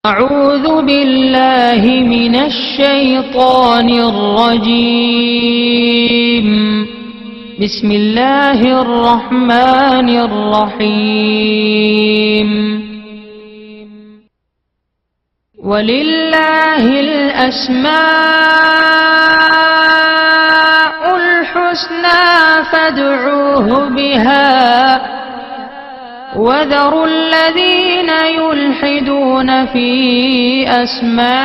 أعوذ بالله من الشيطان الرجيم بسم الله الرحمن الرحيم ولله الأسماء الحسنى فادعوه بها وذروا الذين يلحدون في أسمائه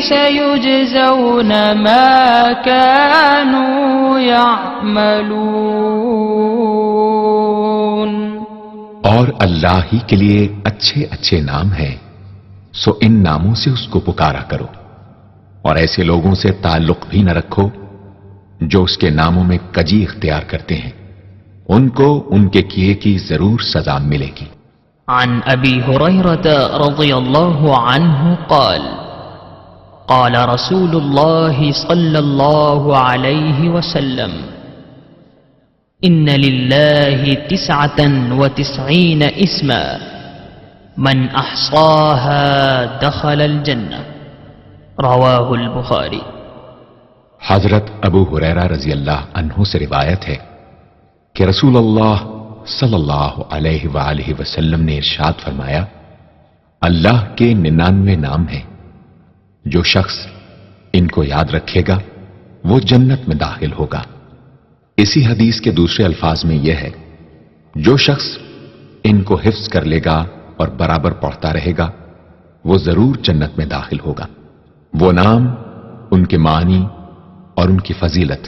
سيجزون ما كانوا يعملون۔ اور اللہ ہی کے لیے اچھے اچھے نام ہیں، سو ان ناموں سے اس کو پکارا کرو، اور ایسے لوگوں سے تعلق بھی نہ رکھو جو اس کے ناموں میں کجی اختیار کرتے ہیں، ان کو ان کے کیے کی ضرور سزا ملے گی۔ عن ابی ہریرہ رضی اللہ عنہ قال قال رسول اللہ صلی اللہ علیہ وسلم ان للہ 99 اسما من احصاها دخل الجنہ، رواہ البخاری۔ حضرت ابو ہریرہ رضی اللہ عنہ سے روایت ہے کہ رسول اللہ صلی اللہ علیہ وآلہ وسلم نے ارشاد فرمایا، اللہ کے 99 نام ہیں، جو شخص ان کو یاد رکھے گا وہ جنت میں داخل ہوگا۔ اسی حدیث کے دوسرے الفاظ میں یہ ہے، جو شخص ان کو حفظ کر لے گا اور برابر پڑھتا رہے گا وہ ضرور جنت میں داخل ہوگا۔ وہ نام، ان کے معنی اور ان کی فضیلت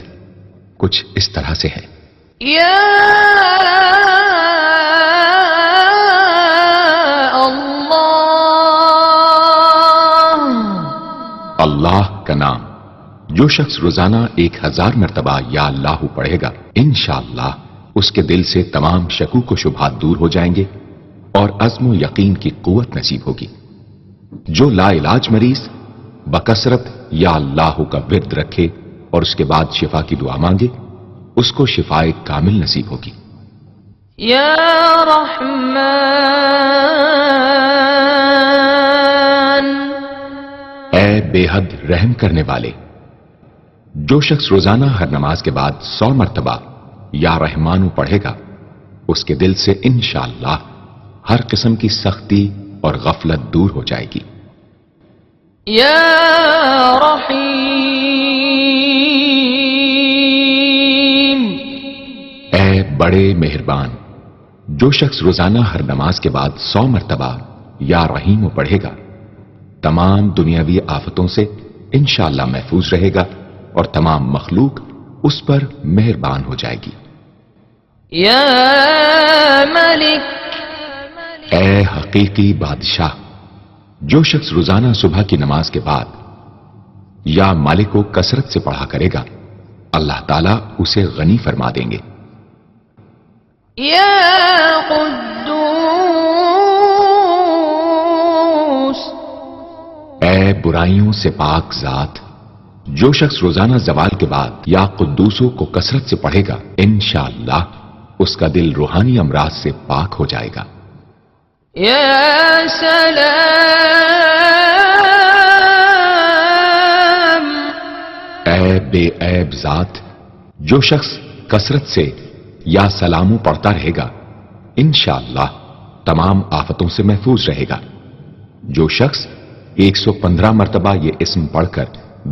کچھ اس طرح سے ہے۔ یا اللہ، اللہ کا نام جو شخص روزانہ 1000 مرتبہ یا اللہ پڑھے گا، انشاءاللہ اس کے دل سے تمام شکوک و شبہات دور ہو جائیں گے اور عزم و یقین کی قوت نصیب ہوگی۔ جو لا علاج مریض بکثرت یا اللہ کا ورد رکھے اور اس کے بعد شفا کی دعا مانگے، اس کو شفائے کامل نصیب ہوگی۔ یا رحمان، اے بے حد رحم کرنے والے، جو شخص روزانہ ہر نماز کے بعد 100 مرتبہ یا رحمانو پڑھے گا، اس کے دل سے انشاءاللہ ہر قسم کی سختی اور غفلت دور ہو جائے گی۔ یا رحیم، اے بڑے مہربان، جو شخص روزانہ ہر نماز کے بعد 100 مرتبہ یا رحیم پڑھے گا، تمام دنیاوی آفتوں سے انشاءاللہ محفوظ رہے گا اور تمام مخلوق اس پر مہربان ہو جائے گی۔ یا ملک، اے حقیقی بادشاہ، جو شخص روزانہ صبح کی نماز کے بعد یا مالک کو کثرت سے پڑھا کرے گا، اللہ تعالیٰ اسے غنی فرما دیں گے۔ یا قدوس، اے برائیوں سے پاک ذات، جو شخص روزانہ زوال کے بعد یا قدوسوں کو کثرت سے پڑھے گا، انشاءاللہ اس کا دل روحانی امراض سے پاک ہو جائے گا۔ یا سلام، اے بے عیب ذات، جو شخص کثرت سے یا سلامو پڑھتا رہے گا، انشاءاللہ تمام آفتوں سے محفوظ رہے گا۔ جو شخص 115 مرتبہ یہ اسم پڑھ کر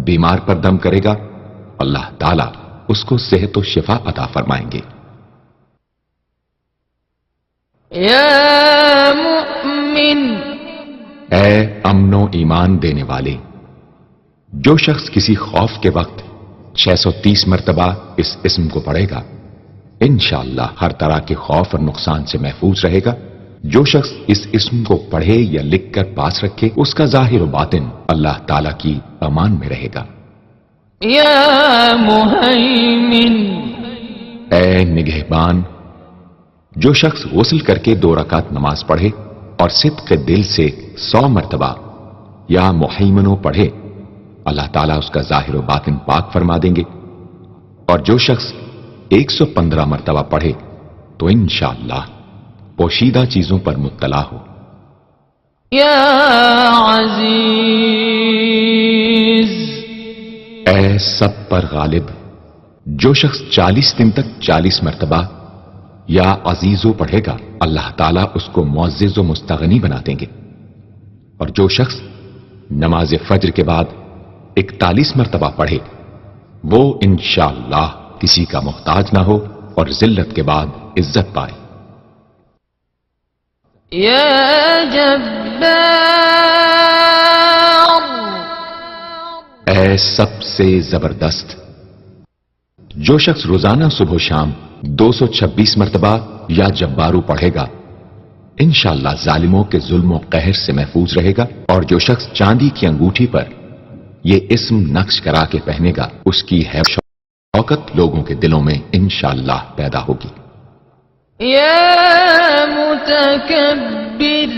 بیمار پر دم کرے گا، اللہ تعالیٰ اس کو صحت و شفا عطا فرمائیں گے۔ یا مؤمن، اے امن و ایمان دینے والے، جو شخص کسی خوف کے وقت 630 مرتبہ اس اسم کو پڑھے گا، انشاءاللہ ہر طرح کے خوف اور نقصان سے محفوظ رہے گا۔ جو شخص اس اسم کو پڑھے یا لکھ کر پاس رکھے، اس کا ظاہر و باطن اللہ تعالیٰ کی امان میں رہے گا۔ یا مہیمن، اے نگہبان، جو شخص غسل کر کے 2 رکعت نماز پڑھے اور صدق دل سے 100 مرتبہ یا محیمنو پڑھے، اللہ تعالیٰ اس کا ظاہر و باطن پاک فرما دیں گے۔ اور جو شخص 115 مرتبہ پڑھے تو انشاءاللہ پوشیدہ چیزوں پر مطلع ہو، يا عزيز اے سب پر غالب، جو شخص 40 دن تک 40 مرتبہ یا عزیزو پڑھے گا اللہ تعالیٰ اس کو معزز و مستغنی بنا دیں گے، اور جو شخص نماز فجر کے بعد 41 مرتبہ پڑھے وہ انشاءاللہ کسی کا محتاج نہ ہو اور ذلت کے بعد عزت پائے۔ يا جبار اے سب سے زبردست، جو شخص روزانہ صبح و شام 226 مرتبہ یا جبارو پڑھے گا انشاءاللہ ظالموں کے ظلم و قہر سے محفوظ رہے گا، اور جو شخص چاندی کی انگوٹھی پر یہ اسم نقش کرا کے پہنے گا اس کی حیب شوکت لوگوں کے دلوں میں انشاءاللہ پیدا ہوگی۔ يا متكبر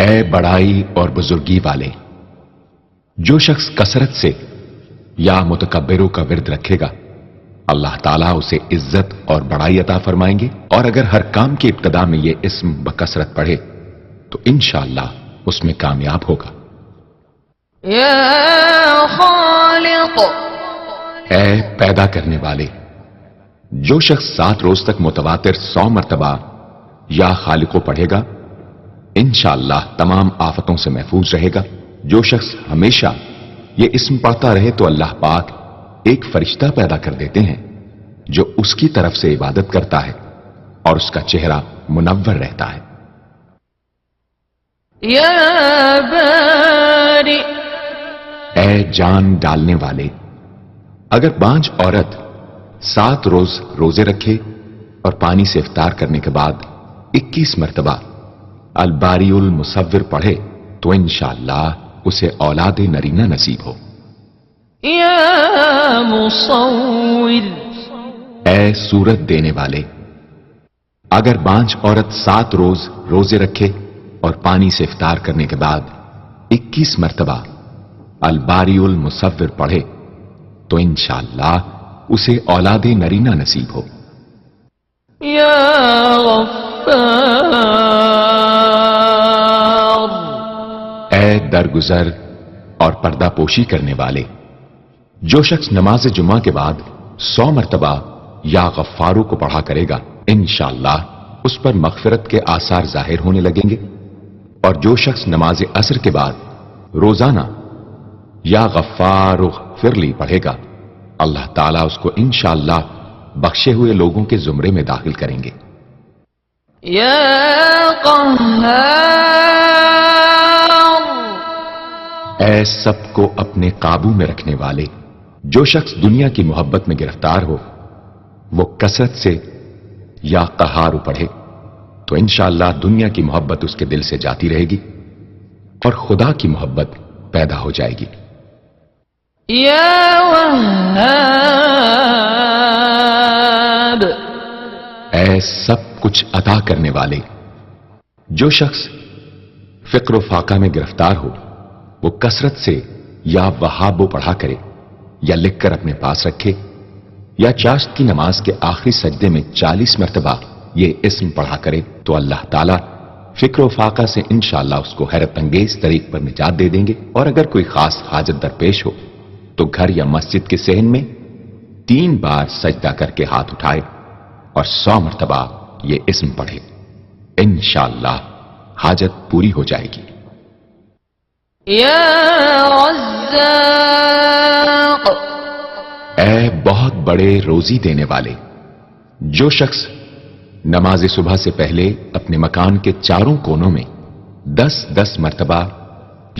اے بڑائی اور بزرگی والے، جو شخص کثرت سے یا متکبروں کا ورد رکھے گا اللہ تعالیٰ اسے عزت اور بڑائی عطا فرمائیں گے، اور اگر ہر کام کی ابتدا میں یہ اسم بکثرت پڑھے تو انشاءاللہ اس میں کامیاب ہوگا۔ يا خالق اے پیدا کرنے والے، جو شخص 7 روز تک متواتر 100 مرتبہ یا خالقو پڑھے گا انشاءاللہ تمام آفتوں سے محفوظ رہے گا۔ جو شخص ہمیشہ یہ اسم پڑھتا رہے تو اللہ پاک ایک فرشتہ پیدا کر دیتے ہیں جو اس کی طرف سے عبادت کرتا ہے اور اس کا چہرہ منور رہتا ہے۔ يا بارئ اے جان ڈالنے والے، اگر بانجھ عورت 7 روز روزے رکھے اور پانی سے افطار کرنے کے بعد 21 مرتبہ الباری المصور پڑھے تو انشاءاللہ اسے اولاد نرینہ نصیب ہو۔ يا مصور اے صورت دینے والے، اگر بانجھ عورت 7 روز روزے رکھے اور پانی سے افطار کرنے کے بعد 21 مرتبہ الباری المصور پڑھے تو انشاءاللہ اسے اولاد نرینہ نصیب ہو۔ يا غفار اے درگزر اور پردہ پوشی کرنے والے، جو شخص نماز جمعہ کے بعد 100 مرتبہ یا غفارو کو پڑھا کرے گا انشاءاللہ اس پر مغفرت کے آثار ظاہر ہونے لگیں گے، اور جو شخص نماز عصر کے بعد روزانہ یا غفار اغفر لی پڑھے گا اللہ تعالیٰ اس کو انشاءاللہ بخشے ہوئے لوگوں کے زمرے میں داخل کریں گے۔ يا قهار اے سب کو اپنے قابو میں رکھنے والے، جو شخص دنیا کی محبت میں گرفتار ہو وہ کثرت سے یا قہار پڑھے تو انشاءاللہ دنیا کی محبت اس کے دل سے جاتی رہے گی اور خدا کی محبت پیدا ہو جائے گی۔ يا وهاب اے سب کچھ عطا کرنے والے، جو شخص فقر و فاقہ میں گرفتار ہو وہ کثرت سے یا وہاب پڑھا کرے یا لکھ کر اپنے پاس رکھے یا چاشت کی نماز کے آخری سجدے میں 40 مرتبہ یہ اسم پڑھا کرے تو اللہ تعالیٰ فکر و فاقہ سے انشاءاللہ اس کو حیرت انگیز طریق پر نجات دے دیں گے، اور اگر کوئی خاص حاجت درپیش ہو تو گھر یا مسجد کے صحن میں 3 بار سجدہ کر کے ہاتھ اٹھائے اور 100 مرتبہ یہ اسم پڑھے، انشاءاللہ حاجت پوری ہو جائے گی۔ يا رزاق اے بہت بڑے روزی دینے والے، جو شخص نماز صبح سے پہلے اپنے مکان کے چاروں کونوں میں 10-10 مرتبہ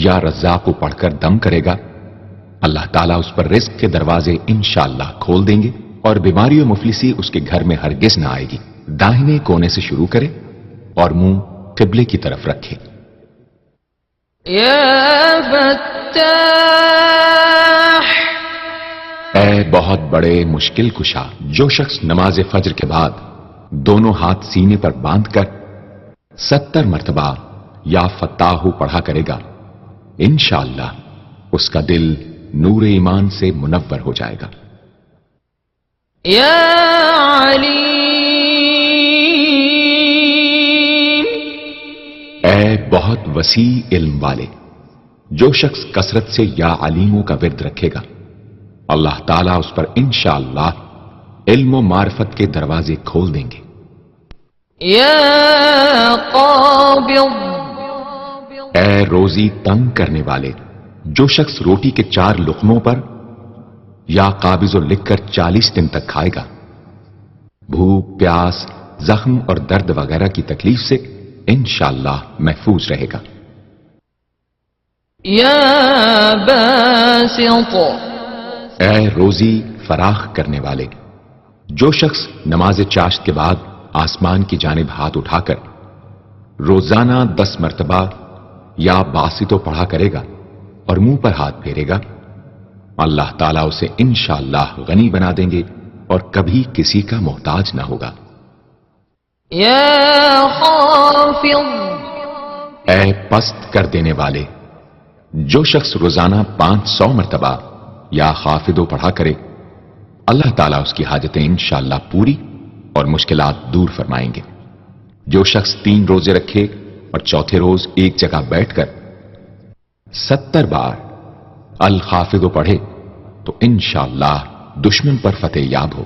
یا رزاق کو پڑھ کر دم کرے گا اللہ تعالیٰ اس پر رزق کے دروازے انشاءاللہ کھول دیں گے اور بیماری و مفلسی اس کے گھر میں ہرگز نہ آئے گی۔ داہنے کونے سے شروع کرے اور منہ قبلے کی طرف رکھے۔ يا فتاح اے بہت بڑے مشکل کشا، جو شخص نماز فجر کے بعد دونوں ہاتھ سینے پر باندھ کر 70 مرتبہ یا فتاحو پڑھا کرے گا انشاءاللہ اس کا دل نور ایمان سے منور ہو جائے گا۔ يا عليم اے بہت وسیع علم والے، جو شخص کثرت سے یا علیموں کا ورد رکھے گا، اللہ تعالیٰ اس پر انشاءاللہ علم و معرفت کے دروازے کھول دیں گے۔ يا قابض اے روزی تنگ کرنے والے، جو شخص روٹی کے 4 لقموں پر یا قابض و لکھ کر 40 دن تک کھائے گا، بھوک، پیاس، زخم اور درد وغیرہ کی تکلیف سے انشاءاللہ محفوظ رہے گا۔ يا باسط اے روزی فراخ کرنے والے، جو شخص نماز چاشت کے بعد آسمان کی جانب ہاتھ اٹھا کر روزانہ 10 مرتبہ یا باسطو پڑھا کرے گا اور منہ پر ہاتھ پھیرے گا، اللہ تعالیٰ اسے انشاءاللہ غنی بنا دیں گے اور کبھی کسی کا محتاج نہ ہوگا۔ يا خافض اے پست کر دینے والے، جو شخص روزانہ 500 مرتبہ یا خافضو پڑھا کرے، اللہ تعالیٰ اس کی حاجتیں انشاءاللہ پوری اور مشکلات دور فرمائیں گے۔ جو شخص 3 روزے رکھے اور چوتھے روز ایک جگہ بیٹھ کر 70 بار الخافضو پڑھے تو انشاءاللہ دشمن پر فتح یاب ہو۔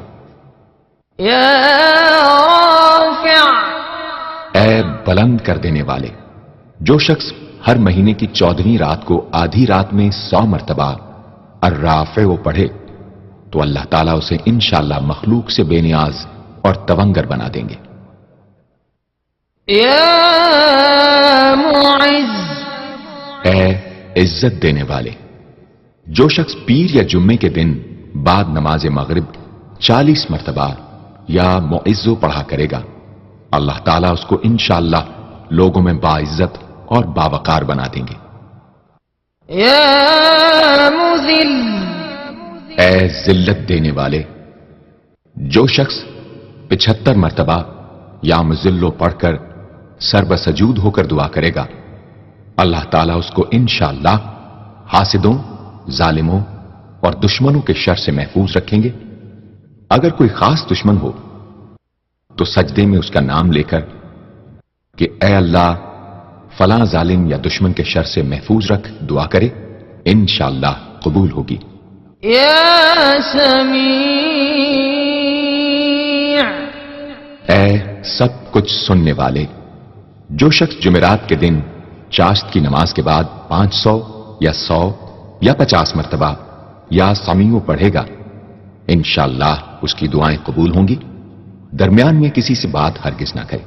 يا رافع اے بلند کر دینے والے، جو شخص ہر مہینے کی 14ویں رات کو آدھی رات میں 100 مرتبہ الرافع پڑھے تو اللہ تعالیٰ اسے انشاءاللہ مخلوق سے بے نیاز اور تونگر بنا دیں گے۔ يا معز اے عزت دینے والے، جو شخص پیر یا جمعے کے دن بعد نماز مغرب 40 مرتبہ یا معزو پڑھا کرے گا، اللہ تعالیٰ اس کو انشاءاللہ لوگوں میں باعزت اور باوقار بنا دیں گے۔ يا مذل اے ذلت دینے والے، جو شخص 75 مرتبہ یا مذلو پڑھ کر سر بسجود ہو کر دعا کرے گا، اللہ تعالیٰ اس کو انشاءاللہ حاسدوں، ظالموں اور دشمنوں کے شر سے محفوظ رکھیں گے۔ اگر کوئی خاص دشمن ہو تو سجدے میں اس کا نام لے کر کہ اے اللہ فلاں ظالم یا دشمن کے شر سے محفوظ رکھ دعا کرے، انشاءاللہ قبول ہوگی۔ يا سميع اے سب کچھ سننے والے، جو شخص جمعرات کے دن چاشت کی نماز کے بعد 500 یا 100 یا 50 مرتبہ یا سمیع پڑھے گا، انشاءاللہ اس کی دعائیں قبول ہوں گی، درمیان میں کسی سے بات ہرگز نہ کرے۔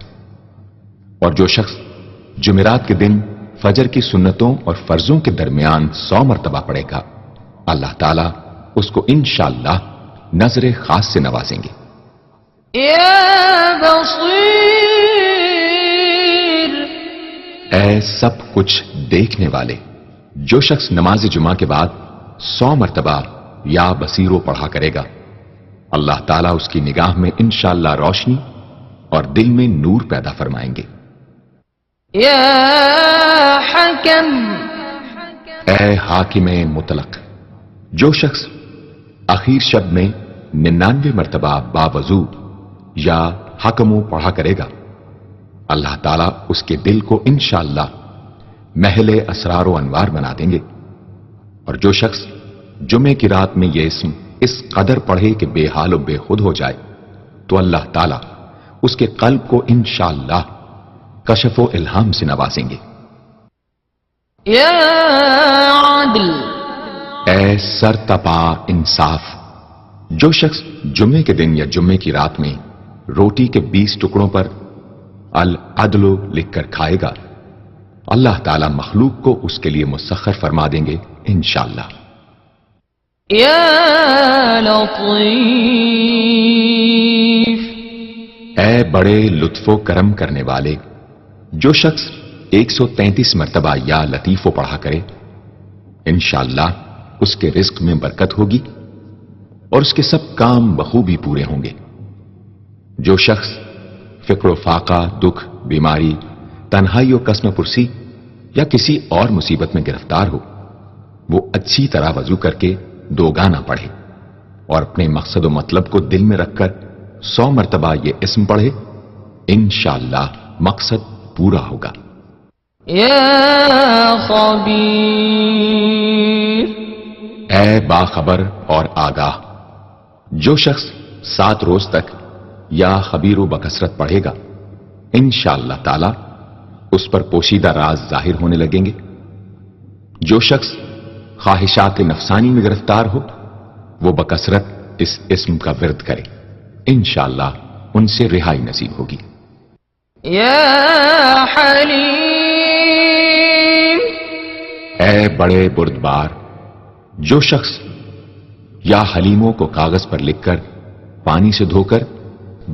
اور جو شخص جمعرات کے دن فجر کی سنتوں اور فرضوں کے درمیان 100 مرتبہ پڑھے گا، اللہ تعالیٰ اس کو انشاءاللہ نظر خاص سے نوازیں گے۔ يا بصير اے سب کچھ دیکھنے والے، جو شخص نماز جمعہ کے بعد 100 مرتبہ یا بصیرو پڑھا کرے گا، اللہ تعالیٰ اس کی نگاہ میں انشاءاللہ روشنی اور دل میں نور پیدا فرمائیں گے۔ يا حكم اے حاکم مطلق، جو شخص آخر شب میں 99 مرتبہ باوضو یا حکمو پڑھا کرے گا، اللہ تعالیٰ اس کے دل کو انشاءاللہ محل اسرار و انوار بنا دیں گے۔ اور جو شخص جمعے کی رات میں یہ اسم اس قدر پڑھے کہ بے حال و بے خود ہو جائے تو اللہ تعالیٰ اس کے قلب کو انشاءاللہ کشف و الہام سے نوازیں گے۔ يا عدل اے سر تپا انصاف، جو شخص جمعے کے دن یا جمعے کی رات میں روٹی کے 20 ٹکڑوں پر العدل لکھ کر کھائے گا، اللہ تعالیٰ مخلوق کو اس کے لیے مسخر فرما دیں گے انشاءاللہ۔ يا لطيف اے بڑے لطف و کرم کرنے والے، جو شخص 133 مرتبہ یا لطیفو پڑھا کرے، انشاءاللہ اس کے رزق میں برکت ہوگی اور اس کے سب کام بخوبی پورے ہوں گے۔ جو شخص فقر و فاقہ، دکھ، بیماری، تنہائی و قسم پرسی یا کسی اور مصیبت میں گرفتار ہو، وہ اچھی طرح وضو کر کے 2 گانا پڑھے اور اپنے مقصد و مطلب کو دل میں رکھ کر 100 مرتبہ یہ اسم پڑھے، انشاءاللہ مقصد پورا ہوگا۔ يا خبير اے باخبر اور آگاہ، جو شخص 7 روز تک یا خبیر و بکثرت پڑھے گا انشاءاللہ تعالی اس پر پوشیدہ راز ظاہر ہونے لگیں گے۔ جو شخص خواہشات نفسانی میں گرفتار ہو وہ بکثرت اس اسم کا ورد کرے، انشاءاللہ ان سے رہائی نصیب ہوگی۔ يا حليم اے بڑے بردبار، جو شخص یا حلیموں کو کاغذ پر لکھ کر پانی سے دھو کر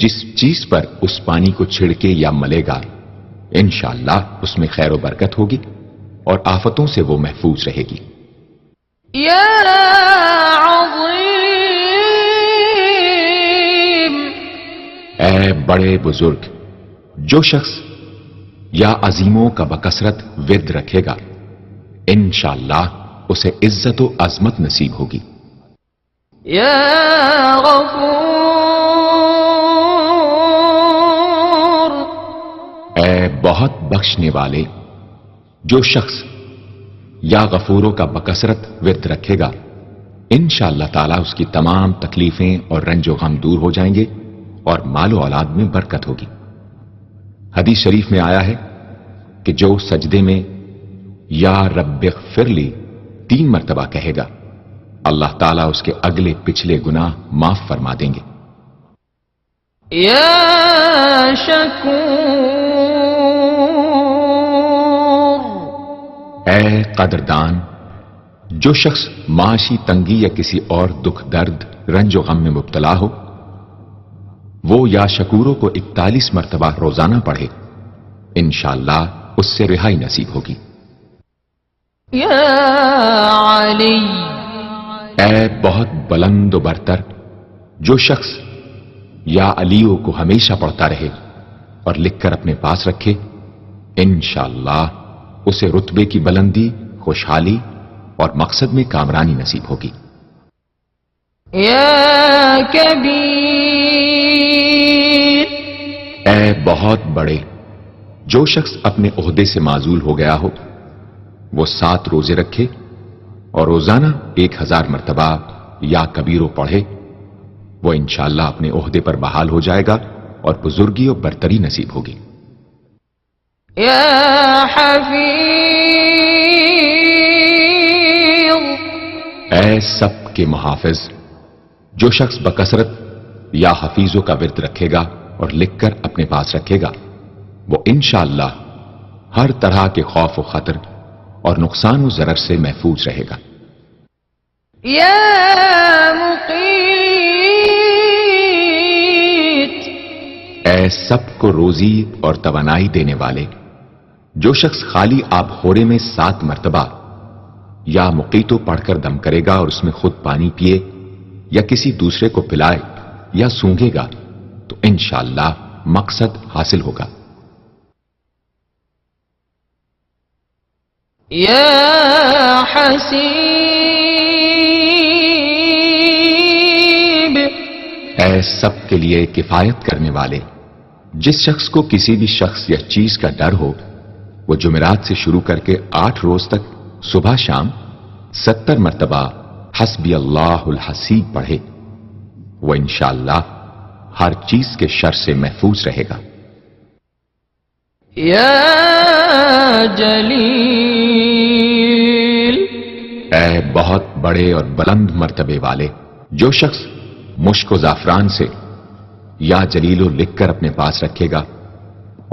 جس چیز پر اس پانی کو چھڑکے یا ملے گا انشاءاللہ اس میں خیر و برکت ہوگی اور آفتوں سے وہ محفوظ رہے گی۔ يا عظيم اے بڑے بزرگ، جو شخص یا عظیموں کا بکثرت ورد رکھے گا انشاءاللہ اسے عزت و عظمت نصیب ہوگی۔ يا غفور اے بہت بخشنے والے، جو شخص یا غفوروں کا بکثرت ورد رکھے گا انشاءاللہ تعالی اس کی تمام تکلیفیں اور رنج و غم دور ہو جائیں گے اور مال و اولاد میں برکت ہوگی۔ حدیث شریف میں آیا ہے کہ جو سجدے میں یا رب اغفر لی 3 مرتبہ کہے گا اللہ تعالیٰ اس کے اگلے پچھلے گناہ معاف فرما دیں گے۔ يا شكور اے قدردان، جو شخص معاشی تنگی یا کسی اور دکھ درد رنج و غم میں مبتلا ہو وہ یا شکوروں کو 41 مرتبہ روزانہ پڑھے انشاءاللہ اس سے رہائی نصیب ہوگی۔ يا علي اے بہت بلند و برتر، جو شخص یا علیو کو ہمیشہ پڑھتا رہے اور لکھ کر اپنے پاس رکھے انشاءاللہ اسے رتبے کی بلندی، خوشحالی اور مقصد میں کامرانی نصیب ہوگی۔ يا كبير اے بہت بڑے، جو شخص اپنے عہدے سے معزول ہو گیا ہو وہ 7 روزے رکھے اور روزانہ 1000 مرتبہ یا کبیرو پڑھے وہ انشاءاللہ اپنے عہدے پر بحال ہو جائے گا اور بزرگی اور برتری نصیب ہوگی۔ يا حفيظ اے سب کے محافظ، جو شخص بکثرت یا حفیظوں کا ورد رکھے گا اور لکھ کر اپنے پاس رکھے گا وہ انشاءاللہ ہر طرح کے خوف و خطر اور نقصان و ضرر سے محفوظ رہے گا۔ يا مقيت اے سب کو روزی اور توانائی دینے والے، جو شخص خالی آب خورے میں 7 مرتبہ یا مقیتو پڑھ کر دم کرے گا اور اس میں خود پانی پیے یا کسی دوسرے کو پلائے یا سونگے گا تو انشاءاللہ مقصد حاصل ہوگا۔ يا حسيب اے سب کے لیے کفایت کرنے والے، جس شخص کو کسی بھی شخص یا چیز کا ڈر ہو وہ جمعرات سے شروع کر کے 8 روز تک صبح شام 70 مرتبہ حسبی اللہ الحسیب پڑھے وہ انشاءاللہ ہر چیز کے شر سے محفوظ رہے گا۔ يا جلیل اے بہت بڑے اور بلند مرتبے والے، جو شخص مشک و زعفران سے یا جلیلو لکھ کر اپنے پاس رکھے گا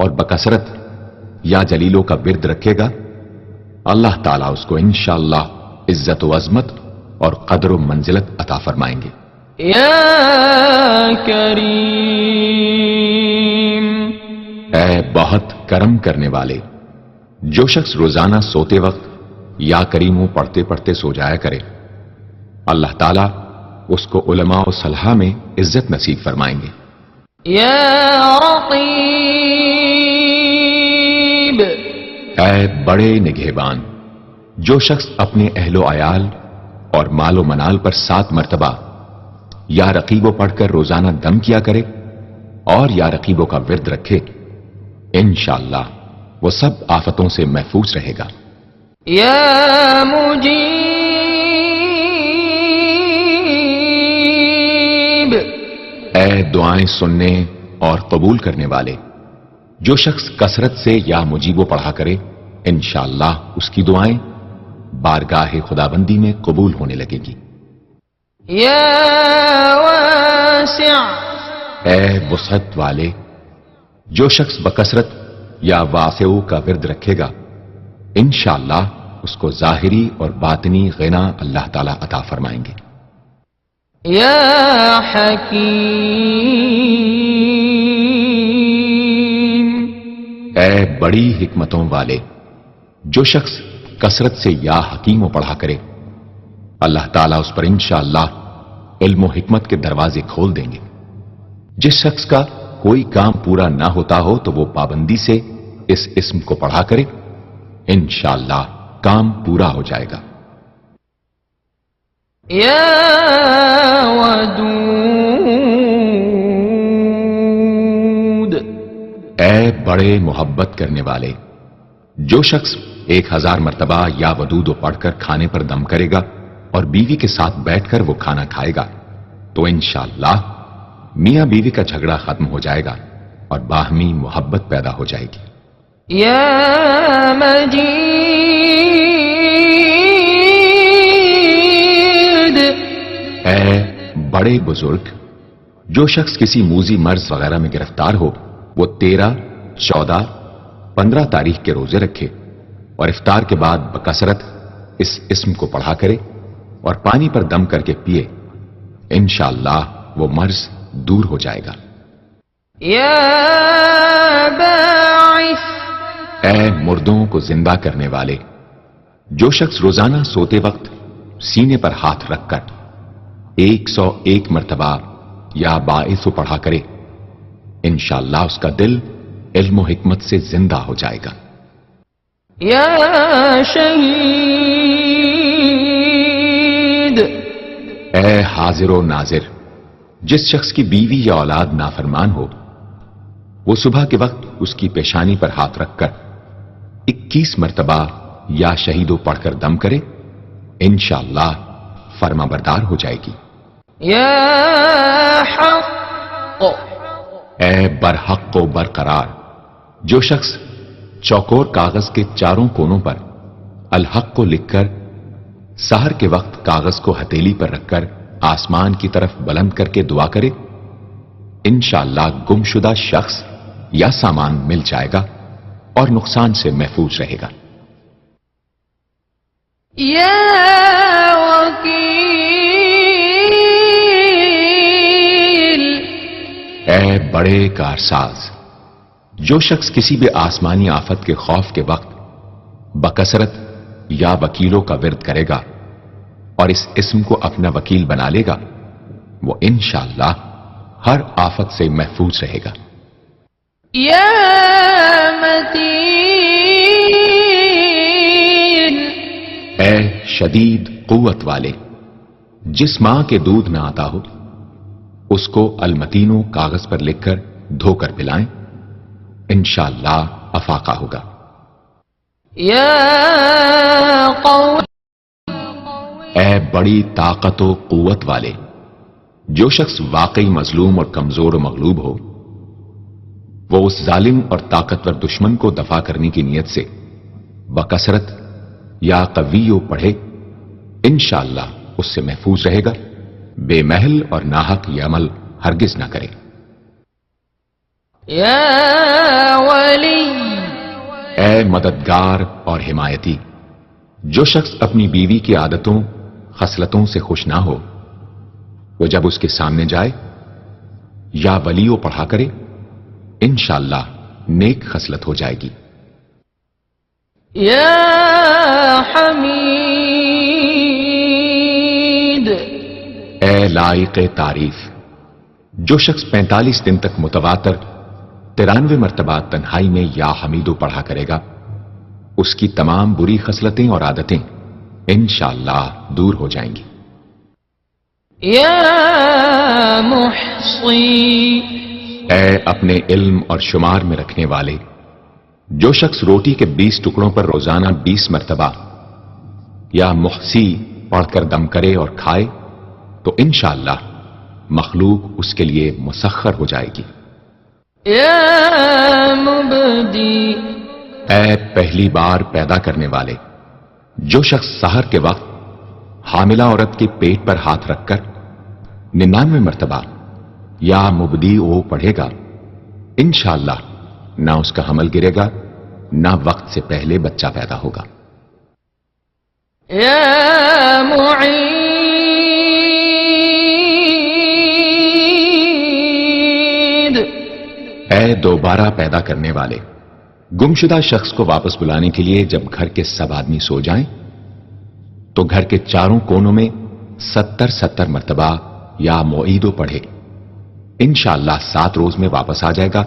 اور بکثرت یا جلیلوں کا ورد رکھے گا اللہ تعالیٰ اس کو انشاءاللہ عزت و عظمت اور قدر و منزلت عطا فرمائیں گے۔ يا کریم اے بہت کرم کرنے والے، جو شخص روزانہ سوتے وقت یا کریموں پڑھتے پڑھتے سو جایا کرے اللہ تعالیٰ اس کو علماء و صلحاء میں عزت نصیب فرمائیں گے۔ يا رقیب اے بڑے نگہبان، جو شخص اپنے اہل و عیال اور مال و منال پر 7 مرتبہ یا رقیبوں پڑھ کر روزانہ دم کیا کرے اور یا رقیبوں کا ورد رکھے انشاءاللہ وہ سب آفتوں سے محفوظ رہے گا۔ يا مجيب اے دعائیں سننے اور قبول کرنے والے، جو شخص کثرت سے یا مجیبو پڑھا کرے انشاءاللہ اس کی دعائیں بارگاہ خدابندی میں قبول ہونے لگے گی۔ يا واسع اے وسعت والے، جو شخص بکثرت یا واسعو کا ورد رکھے گا انشاءاللہ اس کو ظاہری اور باطنی غنا اللہ تعالی عطا فرمائیں گے۔ يا حكيم اے بڑی حکمتوں والے، جو شخص کثرت سے یا حکیم و پڑھا کرے اللہ تعالیٰ اس پر انشاءاللہ علم و حکمت کے دروازے کھول دیں گے۔ جس شخص کا کوئی کام پورا نہ ہوتا ہو تو وہ پابندی سے اس اسم کو پڑھا کرے انشاءاللہ کام پورا ہو جائے گا۔ يا ودود اے بڑے محبت کرنے والے، جو شخص 1000 مرتبہ یا ودود پڑھ کر کھانے پر دم کرے گا اور بیوی کے ساتھ بیٹھ کر وہ کھانا کھائے گا تو انشاءاللہ میاں بیوی کا جھگڑا ختم ہو جائے گا اور باہمی محبت پیدا ہو جائے گی۔ يا مجيد اے بڑے بزرگ، جو شخص کسی موذی مرض وغیرہ میں گرفتار ہو وہ 13، 14، 15 تاریخ کے روزے رکھے اور افطار کے بعد بکثرت اس اسم کو پڑھا کرے اور پانی پر دم کر کے پیے انشاءاللہ وہ مرض دور ہو جائے گا۔ يا باعث اے مردوں کو زندہ کرنے والے، جو شخص روزانہ سوتے وقت سینے پر ہاتھ رکھ کر 101 مرتبہ یا باعث پڑھا کرے انشاءاللہ اس کا دل علم و حکمت سے زندہ ہو جائے گا۔ يا شهيد اے حاضر و ناظر، جس شخص کی بیوی یا اولاد نافرمان ہو وہ صبح کے وقت اس کی پیشانی پر ہاتھ رکھ کر 21 مرتبہ یا شہیدو پڑھ کر دم کرے انشاءاللہ فرما بردار ہو جائے گی۔ يا حق اے برحق و برقرار، جو شخص چوکور کاغذ کے چاروں کونوں پر الحق کو لکھ کر سحر کے وقت کاغذ کو ہتھیلی پر رکھ کر آسمان کی طرف بلند کر کے دعا کرے انشاءاللہ گمشدہ شخص یا سامان مل جائے گا اور نقصان سے محفوظ رہے گا۔ يا وكيل اے بڑے کارساز، جو شخص کسی بھی آسمانی آفت کے خوف کے وقت بکثرت یا وکیلوں کا ورد کرے گا اور اس اسم کو اپنا وکیل بنا لے گا وہ انشاءاللہ ہر آفت سے محفوظ رہے گا۔ يا متين اے شدید قوت والے، جس ماں کے دودھ نہ آتا ہو اس کو المتینو کاغذ پر لکھ کر دھو کر پلائیں انشاءاللہ افاقہ ہوگا۔ يا قوي اے بڑی طاقت و قوت والے، جو شخص واقعی مظلوم اور کمزور و مغلوب ہو وہ اس ظالم اور طاقتور دشمن کو دفاع کرنے کی نیت سے بکثرت یا قویو پڑھے انشاءاللہ اس سے محفوظ رہے گا، بے محل اور ناحق یہ عمل ہرگز نہ کرے۔ يا ولي اے مددگار اور حمایتی، جو شخص اپنی بیوی کی عادتوں خصلتوں سے خوش نہ ہو وہ جب اس کے سامنے جائے یا ولیو پڑھا کرے انشاءاللہ نیک خصلت ہو جائے گی۔ يا حميد اے لائق تعریف، جو شخص 45 دن تک متواتر 93 مرتبہ تنہائی میں یا حمیدو پڑھا کرے گا اس کی تمام بری خصلتیں اور عادتیں انشاءاللہ دور ہو جائیں گی۔ يا محصي اے اپنے علم اور شمار میں رکھنے والے، جو شخص روٹی کے 20 ٹکڑوں پر روزانہ 20 مرتبہ یا محسی پڑھ کر دم کرے اور کھائے تو انشاءاللہ مخلوق اس کے لیے مسخر ہو جائے گی۔ یا مبدی، اے پہلی بار پیدا کرنے والے، جو شخص سحر کے وقت حاملہ عورت کے پیٹ پر ہاتھ رکھ کر 99 مرتبہ یا مبدی او پڑھے گا، انشاءاللہ نہ اس کا حمل گرے گا نہ وقت سے پہلے بچہ پیدا ہوگا۔ یا معید، اے دوبارہ پیدا کرنے والے، گمشدہ شخص کو واپس بلانے کے لیے جب گھر کے سب آدمی سو جائیں تو گھر کے چاروں کونوں میں 70 مرتبہ یا معیدو پڑھے، انشاءاللہ 7 روز میں واپس آ جائے گا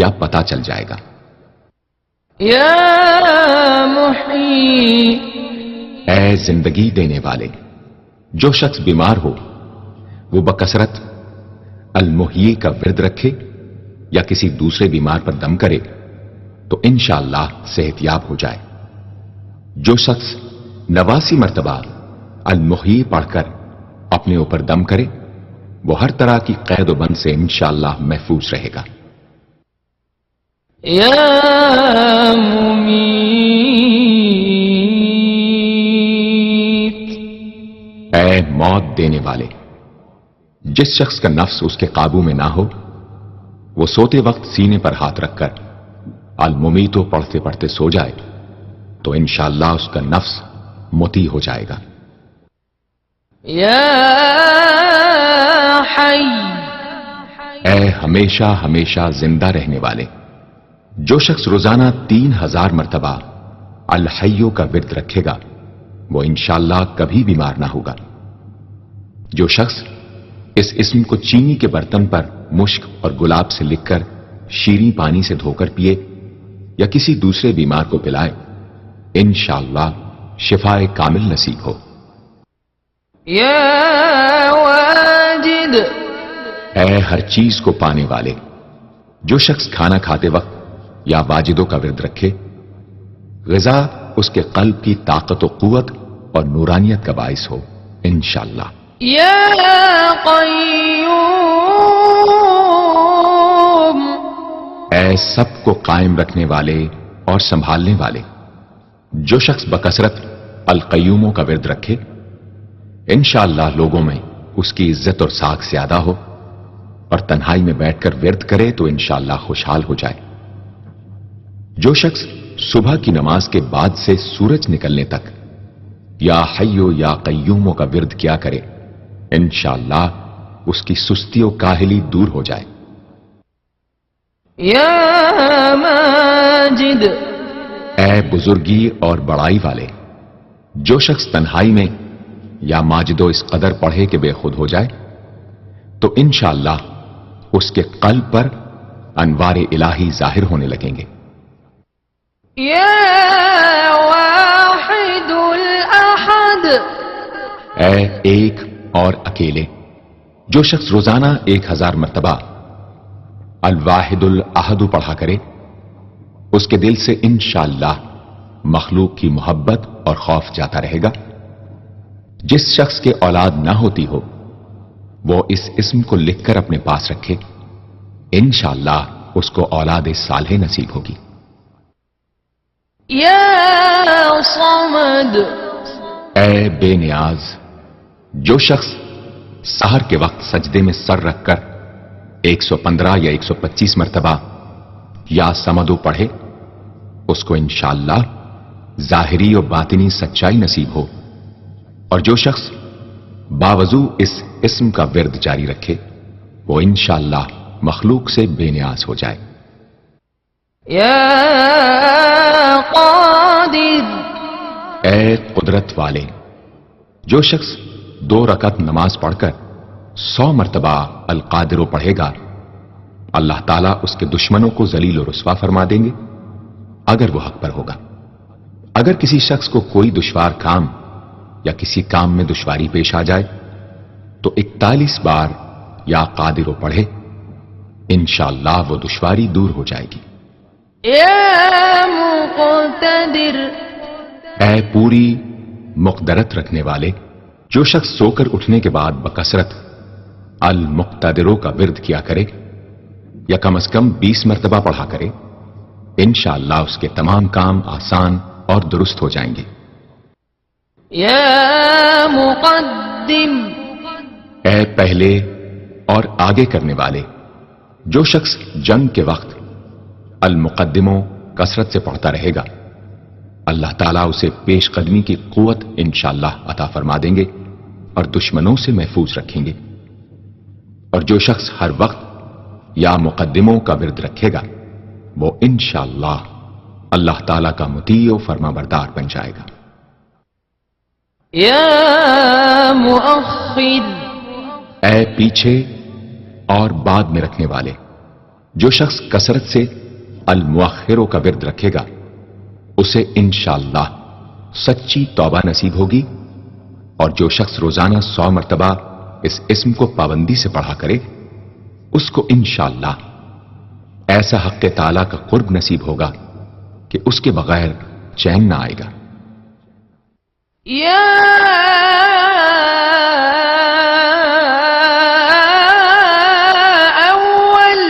یا پتہ چل جائے گا۔ یا محی، اے زندگی دینے والے، جو شخص بیمار ہو وہ بکثرت المحیی کا ورد رکھے یا کسی دوسرے بیمار پر دم کرے تو انشاءاللہ صحت یاب ہو جائے۔ جو شخص 89 مرتبہ المحیی پڑھ کر اپنے اوپر دم کرے وہ ہر طرح کی قید و بند سے انشاءاللہ محفوظ رہے گا۔ یا ممیت، اے موت دینے والے، جس شخص کا نفس اس کے قابو میں نہ ہو وہ سوتے وقت سینے پر ہاتھ رکھ کر الممیتو پڑھتے پڑھتے سو جائے تو انشاءاللہ اس کا نفس مطیع ہو جائے گا۔ یا حی، اے ہمیشہ ہمیشہ زندہ رہنے والے، جو شخص روزانہ 3000 مرتبہ الحیو کا ورد رکھے گا وہ انشاءاللہ کبھی بیمار نہ ہوگا۔ جو شخص اس اسم کو چینی کے برتن پر مشک اور گلاب سے لکھ کر شیریں پانی سے دھو کر پیے یا کسی دوسرے بیمار کو پلائے انشاءاللہ شفائے کامل نصیب ہو۔ یا واجد، اے ہر چیز کو پانے والے، جو شخص کھانا کھاتے وقت یا واجدوں کا ورد رکھے غذا اس کے قلب کی طاقت و قوت اور نورانیت کا باعث ہو انشاءاللہ۔ یا قیوم، اے سب کو قائم رکھنے والے اور سنبھالنے والے، جو شخص بکثرت القیوموں کا ورد رکھے انشاءاللہ لوگوں میں اس کی عزت اور ساکھ زیادہ ہو اور تنہائی میں بیٹھ کر ورد کرے تو انشاءاللہ خوشحال ہو جائے۔ جو شخص صبح کی نماز کے بعد سے سورج نکلنے تک یا حیو یا قیوموں کا ورد کیا کرے انشاءاللہ اس کی سستی و کاہلی دور ہو جائے۔ یا ماجد، اے بزرگی اور بڑائی والے، جو شخص تنہائی میں یا ماجدو اس قدر پڑھے کہ بے خود ہو جائے تو انشاءاللہ اس کے قلب پر انوار الہی ظاہر ہونے لگیں گے۔ یا واحد الاحد، اے ایک اور اکیلے، جو شخص روزانہ 1000 مرتبہ الواحد الاحد پڑھا کرے اس کے دل سے انشاءاللہ مخلوق کی محبت اور خوف جاتا رہے گا۔ جس شخص کے اولاد نہ ہوتی ہو وہ اس اسم کو لکھ کر اپنے پاس رکھے انشاءاللہ اس کو اولاد صالح نصیب ہوگی۔ یا صمد، اے بے نیاز، جو شخص سحر کے وقت سجدے میں سر رکھ کر 115 یا 125 مرتبہ یا سمدو پڑھے اس کو انشاءاللہ ظاہری و باطنی سچائی نصیب ہو، اور جو شخص باوضو اس اسم کا ورد جاری رکھے وہ انشاءاللہ مخلوق سے بے نیاز ہو جائے۔ یا قادر، اے قدرت والے، جو شخص 2 رکعت نماز پڑھ کر 100 مرتبہ القادر پڑھے گا اللہ تعالیٰ اس کے دشمنوں کو ذلیل و رسوا فرما دیں گے اگر وہ حق پر ہوگا۔ اگر کسی شخص کو کوئی دشوار کام یا کسی کام میں دشواری پیش آ جائے تو 41 بار یا قادر پڑھے انشاءاللہ وہ دشواری دور ہو جائے گی۔ يا مقتدر اے پوری مقدرت رکھنے والے، جو شخص سو کر اٹھنے کے بعد بکثرت المقتدروں کا ورد کیا کرے یا کم از کم 20 مرتبہ پڑھا کرے، انشاءاللہ اس کے تمام کام آسان اور درست ہو جائیں گے۔ يا مقدم اے پہلے اور آگے کرنے والے، جو شخص جنگ کے وقت المقدموں کثرت سے پڑھتا رہے گا، اللہ تعالیٰ اسے پیش قدمی کی قوت انشاءاللہ عطا فرما دیں گے اور دشمنوں سے محفوظ رکھیں گے۔ اور جو شخص ہر وقت یا مقدموں کا ورد رکھے گا، وہ انشاءاللہ اللہ تعالیٰ کا مطیع و فرما بردار بن جائے گا۔ يا مؤخر اے پیچھے اور بعد میں رکھنے والے، جو شخص کثرت سے المؤخروں کا ورد رکھے گا، اسے انشاءاللہ سچی توبہ نصیب ہوگی، اور جو شخص روزانہ 100 مرتبہ اس اسم کو پابندی سے پڑھا کرے، اس کو انشاءاللہ ایسا حق تعالیٰ کا قرب نصیب ہوگا کہ اس کے بغیر چین نہ آئے گا۔ يا أول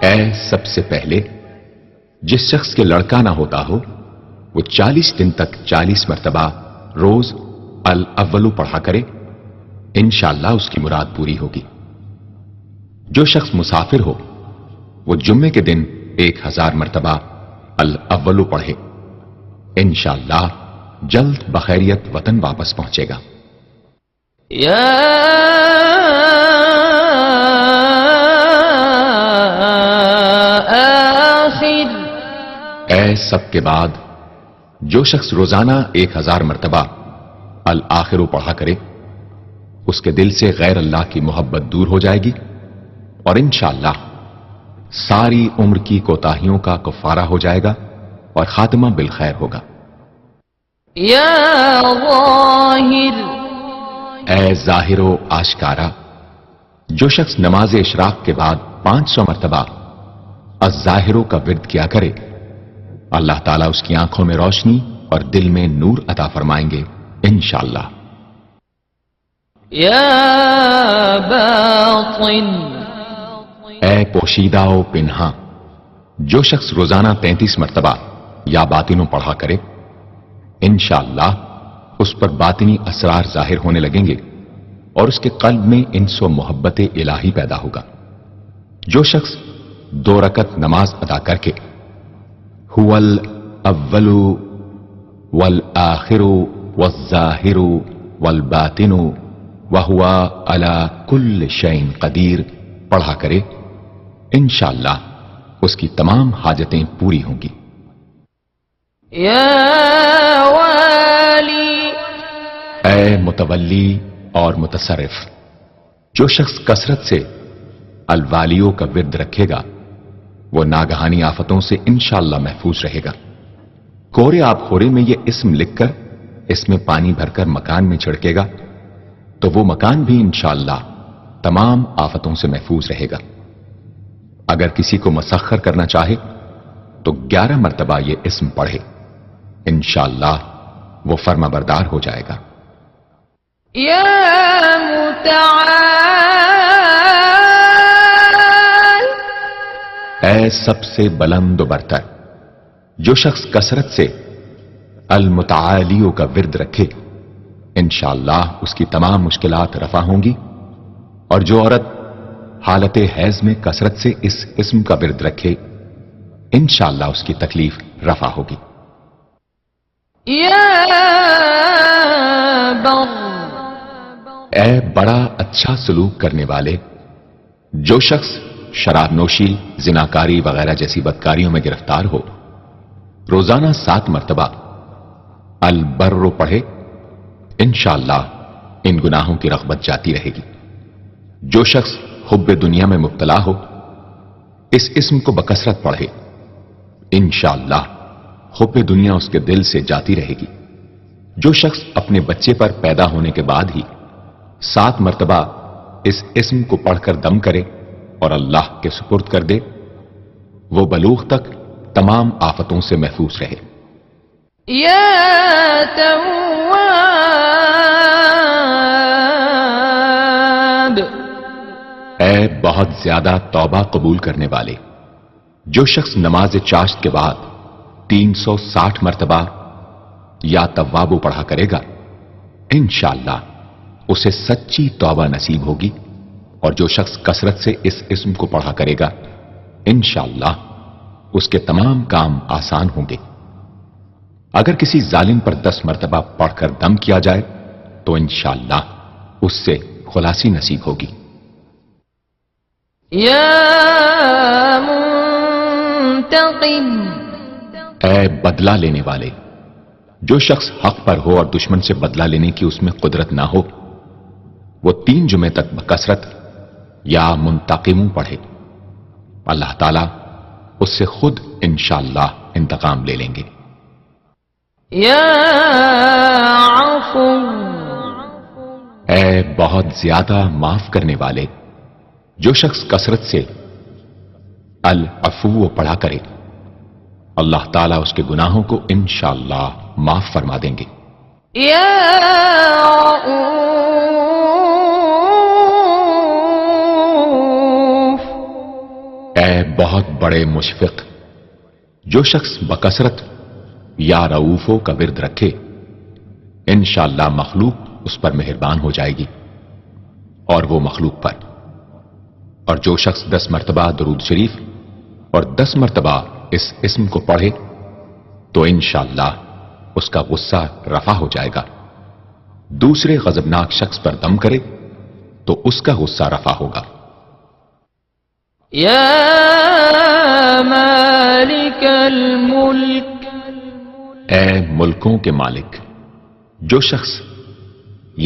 اے سب سے پہلے، جس شخص کے لڑکا نہ ہوتا ہو، وہ 40 دن تک 40 مرتبہ روز الاولو پڑھا کرے، انشاءاللہ اس کی مراد پوری ہوگی۔ جو شخص مسافر ہو، وہ جمعے کے دن 1000 مرتبہ الاولو پڑھے، انشاءاللہ جلد بخیریت وطن واپس پہنچے گا۔ يا آخر اے سب کے بعد، جو شخص روزانہ 1000 مرتبہ الآخرو پڑھا کرے، اس کے دل سے غیر اللہ کی محبت دور ہو جائے گی، اور انشاءاللہ ساری عمر کی کوتاہیوں کا کفارہ ہو جائے گا اور خاتمہ بالخیر ہوگا۔ يا ظاہر اے ظاہر و آشکارا، جو شخص نماز اشراق کے بعد 500 مرتبہ الظاہروں کا ورد کیا کرے، اللہ تعالیٰ اس کی آنکھوں میں روشنی اور دل میں نور عطا فرمائیں گے انشاءاللہ۔ يا باطن اے پوشیدہ و پنہاں، جو شخص روزانہ 33 مرتبہ یا باطنوں پڑھا کرے، انشاءاللہ اس پر باطنی اسرار ظاہر ہونے لگیں گے اور اس کے قلب میں انس و محبت الہی پیدا ہوگا۔ جو شخص 2 رکعت نماز ادا کر کے هو الاول والآخر والظاہر والباطن وهو على كل شيء قدیر پڑھا کرے، انشاءاللہ اس کی تمام حاجتیں پوری ہوں گی۔ يا والی اے متولی اور متصرف، جو شخص کثرت سے الوالیوں کا ورد رکھے گا، وہ ناگہانی آفتوں سے انشاءاللہ محفوظ رہے گا۔ کورے آب خورے میں یہ اسم لکھ کر اس میں پانی بھر کر مکان میں چھڑکے گا تو وہ مکان بھی انشاءاللہ تمام آفتوں سے محفوظ رہے گا۔ اگر کسی کو مسخر کرنا چاہے تو 11 مرتبہ یہ اسم پڑھے، انشاءاللہ وہ فرما بردار ہو جائے گا۔ یا متعال اے سب سے بلند و برتر، جو شخص کثرت سے المتعالیوں کا ورد رکھے، انشاءاللہ اس کی تمام مشکلات رفع ہوں گی، اور جو عورت حالت حیض میں کثرت سے اس اسم کا ورد رکھے، انشاءاللہ اس کی تکلیف رفع ہوگی۔ یا بر اے بڑا اچھا سلوک کرنے والے، جو شخص شراب نوشی، زناکاری وغیرہ جیسی بدکاریوں میں گرفتار ہو، روزانہ 7 مرتبہ البر پڑھے، انشاءاللہ ان گناہوں کی رغبت جاتی رہے گی۔ جو شخص حب دنیا میں مبتلا ہو، اس اسم کو بکثرت پڑھے، انشاءاللہ حب دنیا اس کے دل سے جاتی رہے گی۔ جو شخص اپنے بچے پر پیدا ہونے کے بعد ہی 7 مرتبہ اس اسم کو پڑھ کر دم کرے اور اللہ کے سپرد کر دے، وہ بلوغ تک تمام آفتوں سے محفوظ رہے۔ یا تواب، اے بہت زیادہ توبہ قبول کرنے والے، جو شخص نماز چاشت کے بعد 360 مرتبہ یا توابو پڑھا کرے گا، انشاءاللہ اسے سچی توبہ نصیب ہوگی، اور جو شخص کثرت سے اس اسم کو پڑھا کرے گا، انشاءاللہ اس کے تمام کام آسان ہوں گے۔ اگر کسی ظالم پر 10 مرتبہ پڑھ کر دم کیا جائے تو انشاءاللہ اس سے خلاصی نصیب ہوگی۔ یا منتقم، اے بدلہ لینے والے، جو شخص حق پر ہو اور دشمن سے بدلہ لینے کی اس میں قدرت نہ ہو، وہ 3 جمعے تک بکثرت یا منتقموں پڑھے، اللہ تعالیٰ اس سے خود انشاءاللہ انتقام لے لیں گے۔ یا عفو، اے بہت زیادہ معاف کرنے والے، جو شخص کثرت سے العفو پڑھا کرے، اللہ تعالیٰ اس کے گناہوں کو انشاءاللہ معاف فرما دیں گے۔ یا رؤوف، اے بہت بڑے مشفق، جو شخص بکثرت یا رؤوفوں کا ورد رکھے، انشاءاللہ مخلوق اس پر مہربان ہو جائے گی، اور وہ مخلوق پر۔ اور جو شخص 10 مرتبہ درود شریف اور 10 مرتبہ اس اسم کو پڑھے تو انشاءاللہ اس کا غصہ رفع ہو جائے گا۔ دوسرے غضبناک شخص پر دم کرے تو اس کا غصہ رفع ہوگا۔ یا مالک الملک، اے ملکوں کے مالک، جو شخص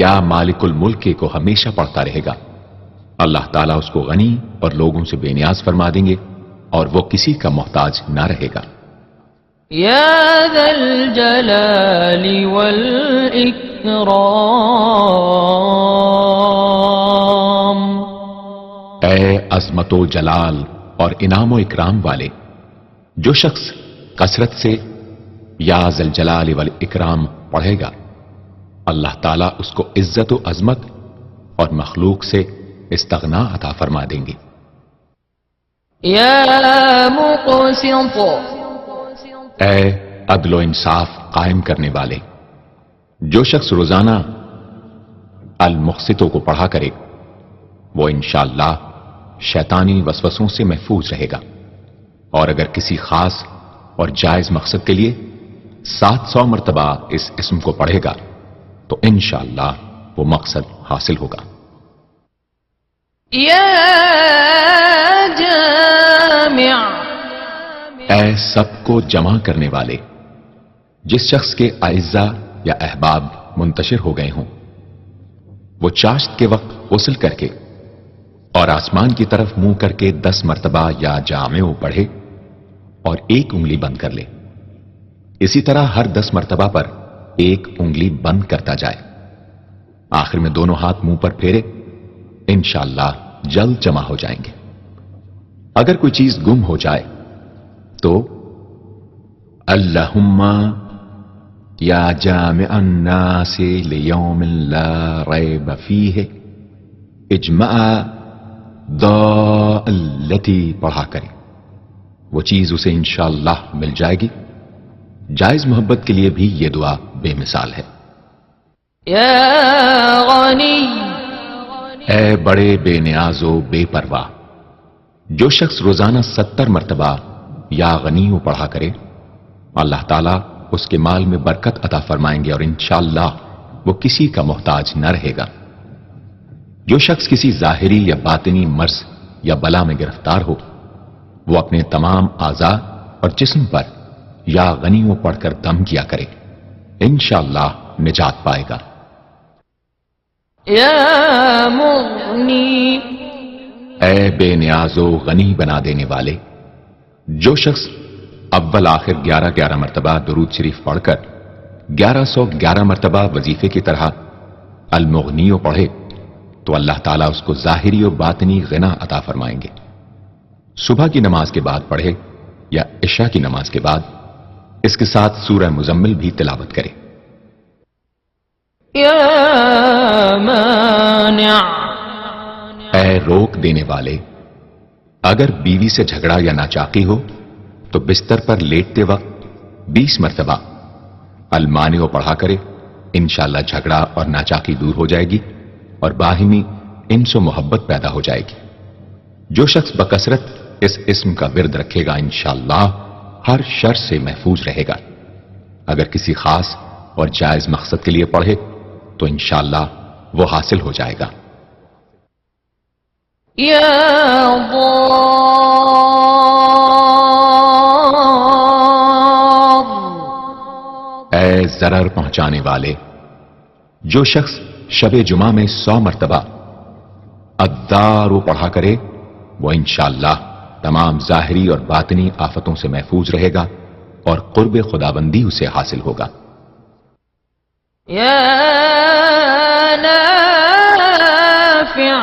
یا مالک الملک کو ہمیشہ پڑھتا رہے گا، اللہ تعالیٰ اس کو غنی اور لوگوں سے بے نیاز فرما دیں گے، اور وہ کسی کا محتاج نہ رہے گا۔ یا ذا الجلال والاکرام، اے عظمت و جلال اور انعام و اکرام والے، جو شخص کثرت سے یا ذا الجلال والاکرام پڑھے گا، اللہ تعالیٰ اس کو عزت و عظمت اور مخلوق سے استغنا عطا فرما دیں گے۔ یا مقسط، اے عدل و انصاف قائم کرنے والے، جو شخص روزانہ المقسطوں کو پڑھا کرے، وہ انشاءاللہ شیطانی وسوسوں سے محفوظ رہے گا، اور اگر کسی خاص اور جائز مقصد کے لیے 700 مرتبہ اس اسم کو پڑھے گا تو انشاءاللہ وہ مقصد حاصل ہوگا۔ یا جامع، اے سب کو جمع کرنے والے، جس شخص کے اعزا یا احباب منتشر ہو گئے ہوں، وہ چاشت کے وقت غسل کر کے اور آسمان کی طرف منہ کر کے 10 مرتبہ یا جامع پڑھے اور 1 انگلی بند کر لے۔ اسی طرح ہر 10 مرتبہ پر 1 انگلی بند کرتا جائے، آخر میں دونوں ہاتھ منہ پر پھیرے، انشاءاللہ جلد جمع ہو جائیں گے۔ اگر کوئی چیز گم ہو جائے تو اللہم یا جامع الناس لیوم لا ریب فیہ اجمع التی پڑھا کرے، وہ چیز اسے انشاءاللہ مل جائے گی۔ جائز محبت کے لیے بھی یہ دعا بے مثال ہے۔ یا غنی، اے بڑے بے نیاز و بے پرواہ، جو شخص روزانہ 70 مرتبہ یا غنیوں پڑھا کرے، اللہ تعالیٰ اس کے مال میں برکت عطا فرمائیں گے، اور انشاءاللہ وہ کسی کا محتاج نہ رہے گا۔ جو شخص کسی ظاہری یا باطنی مرض یا بلا میں گرفتار ہو، وہ اپنے تمام اعضاء اور جسم پر یا غنیوں پڑھ کر دم کیا کرے، انشاءاللہ نجات پائے گا۔ یا مغنی، اے بے نیاز و غنی بنا دینے والے، جو شخص اول آخر 11 مرتبہ درود شریف پڑھ کر 1111 مرتبہ وظیفے کی طرح المغنی پڑھے تو اللہ تعالیٰ اس کو ظاہری و باطنی غنا عطا فرمائیں گے۔ صبح کی نماز کے بعد پڑھے یا عشاء کی نماز کے بعد اس کے ساتھ سورہ مزمل بھی تلاوت کرے۔ یا مانع، اے روک دینے والے، اگر بیوی سے جھگڑا یا ناچاقی ہو تو بستر پر لیٹتے وقت 20 مرتبہ المانع پڑھا کرے، انشاءاللہ جھگڑا اور ناچاقی دور ہو جائے گی اور باہمی انس و محبت پیدا ہو جائے گی۔ جو شخص بکثرت اس اسم کا ورد رکھے گا انشاءاللہ ہر شر سے محفوظ رہے گا۔ اگر کسی خاص اور جائز مقصد کے لیے پڑھے تو انشاءاللہ وہ حاصل ہو جائے گا۔ یا ضار، اے ضرر پہنچانے والے، جو شخص شب جمعہ میں 100 مرتبہ الدار پڑھا کرے وہ انشاءاللہ تمام ظاہری اور باطنی آفتوں سے محفوظ رہے گا اور قرب خداوندی اسے حاصل ہوگا۔ یا نافع،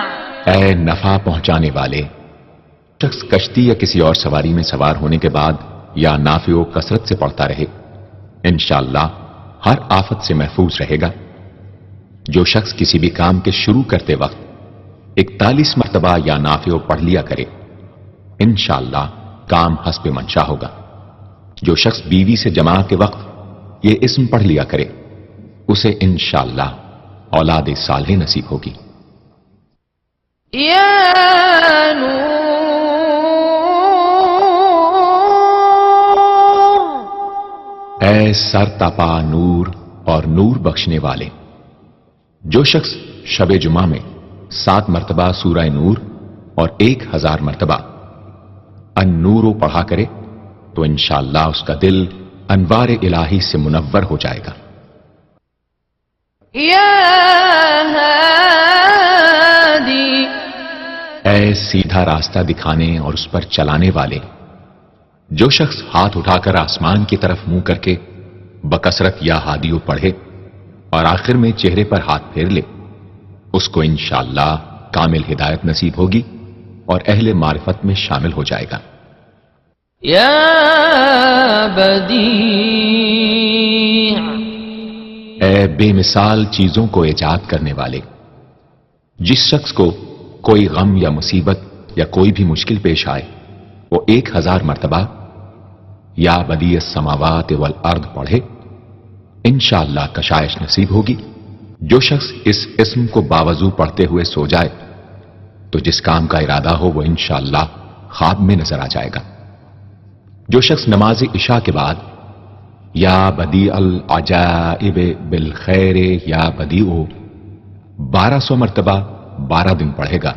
اے نفع پہنچانے والے، شخص کشتی یا کسی اور سواری میں سوار ہونے کے بعد یا نافع و کثرت سے پڑھتا رہے انشاءاللہ ہر آفت سے محفوظ رہے گا۔ جو شخص کسی بھی کام کے شروع کرتے وقت 41 مرتبہ یا نافع پڑھ لیا کرے انشاءاللہ کام حسب منشا ہوگا۔ جو شخص بیوی سے جماع کے وقت یہ اسم پڑھ لیا کرے اسے انشاءاللہ اولاد صالح نصیب ہوگی۔ یا نور، اے سر تپا نور اور نور بخشنے والے، جو شخص شب جمعہ میں 7 مرتبہ سورہ نور اور 1000 مرتبہ النور پڑھا کرے تو انشاءاللہ اس کا دل انوار الہی سے منور ہو جائے گا۔ یا ہادی، اے سیدھا راستہ دکھانے اور اس پر چلانے والے، جو شخص ہاتھ اٹھا کر آسمان کی طرف منہ کر کے بکثرت یا ہادیو پڑھے اور آخر میں چہرے پر ہاتھ پھیر لے اس کو انشاءاللہ کامل ہدایت نصیب ہوگی اور اہل معرفت میں شامل ہو جائے گا۔ یا بدیع، اے بے مثال چیزوں کو ایجاد کرنے والے، جس شخص کو کوئی غم یا مصیبت یا کوئی بھی مشکل پیش آئے وہ 1000 مرتبہ یا بدیع السماوات والارض پڑھے انشاءاللہ کشائش نصیب ہوگی۔ جو شخص اس اسم کو باوضو پڑھتے ہوئے سو جائے تو جس کام کا ارادہ ہو وہ انشاءاللہ خواب میں نظر آ جائے گا۔ جو شخص نماز عشاء کے بعد یا بدیع العجائب بالخیر یا بدیع 1200 مرتبہ 12 دن پڑھے گا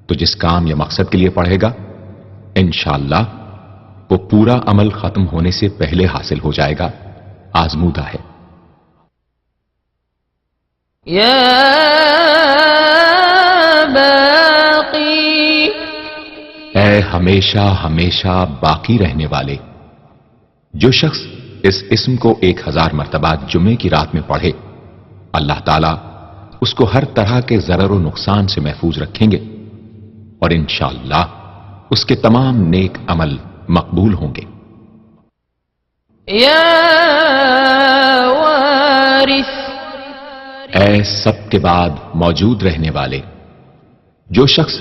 تو جس کام یا مقصد کے لیے پڑھے گا انشاءاللہ وہ پورا عمل ختم ہونے سے پہلے حاصل ہو جائے گا، آزمودہ ہے۔ یا باقی، اے ہمیشہ ہمیشہ باقی رہنے والے، جو شخص اس اسم کو 1000 مرتبہ جمعے کی رات میں پڑھے اللہ تعالیٰ اس کو ہر طرح کے ضرر و نقصان سے محفوظ رکھیں گے اور انشاءاللہ اس کے تمام نیک عمل مقبول ہوں گے۔ یا وارث، اے سب کے بعد موجود رہنے والے، جو شخص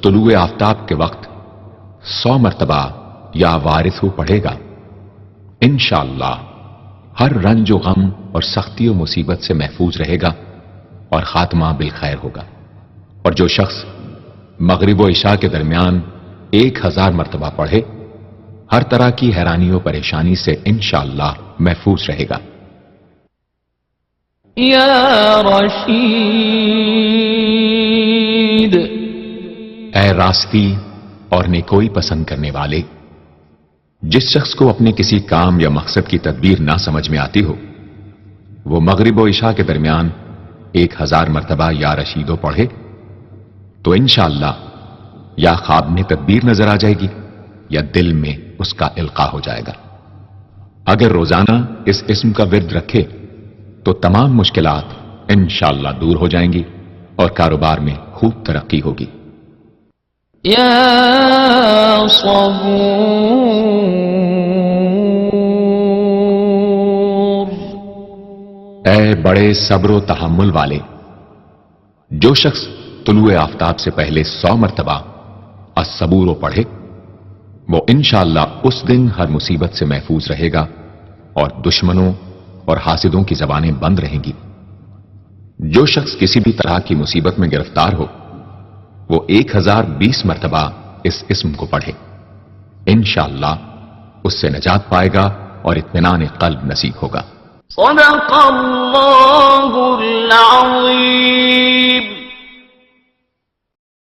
طلوع آفتاب کے وقت 100 مرتبہ یا وارث پڑھے گا انشاءاللہ ہر رنج و غم اور سختی و مصیبت سے محفوظ رہے گا اور خاتمہ بالخیر ہوگا۔ اور جو شخص مغرب و عشاء کے درمیان 1000 مرتبہ پڑھے ہر طرح کی حیرانی و پریشانی سے انشاءاللہ محفوظ رہے گا۔ یا رشید، اے راستی اور نیکوئی پسند کرنے والے، جس شخص کو اپنے کسی کام یا مقصد کی تدبیر نہ سمجھ میں آتی ہو وہ مغرب و عشاء کے درمیان 1000 مرتبہ یا رشیدو پڑھے تو انشاءاللہ یا خواب میں تدبیر نظر آ جائے گی یا دل میں اس کا القاء ہو جائے گا۔ اگر روزانہ اس اسم کا ورد رکھے تو تمام مشکلات انشاءاللہ دور ہو جائیں گی اور کاروبار میں خوب ترقی ہوگی۔ يا صبور اے بڑے صبر و تحمل والے، جو شخص طلوع آفتاب سے پہلے 100 مرتبہ الصبور پڑھے وہ انشاءاللہ اس دن ہر مصیبت سے محفوظ رہے گا اور دشمنوں اور حاسدوں کی زبانیں بند رہیں گی۔ جو شخص کسی بھی طرح کی مصیبت میں گرفتار ہو وہ 1020 مرتبہ اس اسم کو پڑھے، انشاءاللہ اس سے نجات پائے گا اور اطمینان قلب نصیب ہوگا۔ صدق اللہ العظیم۔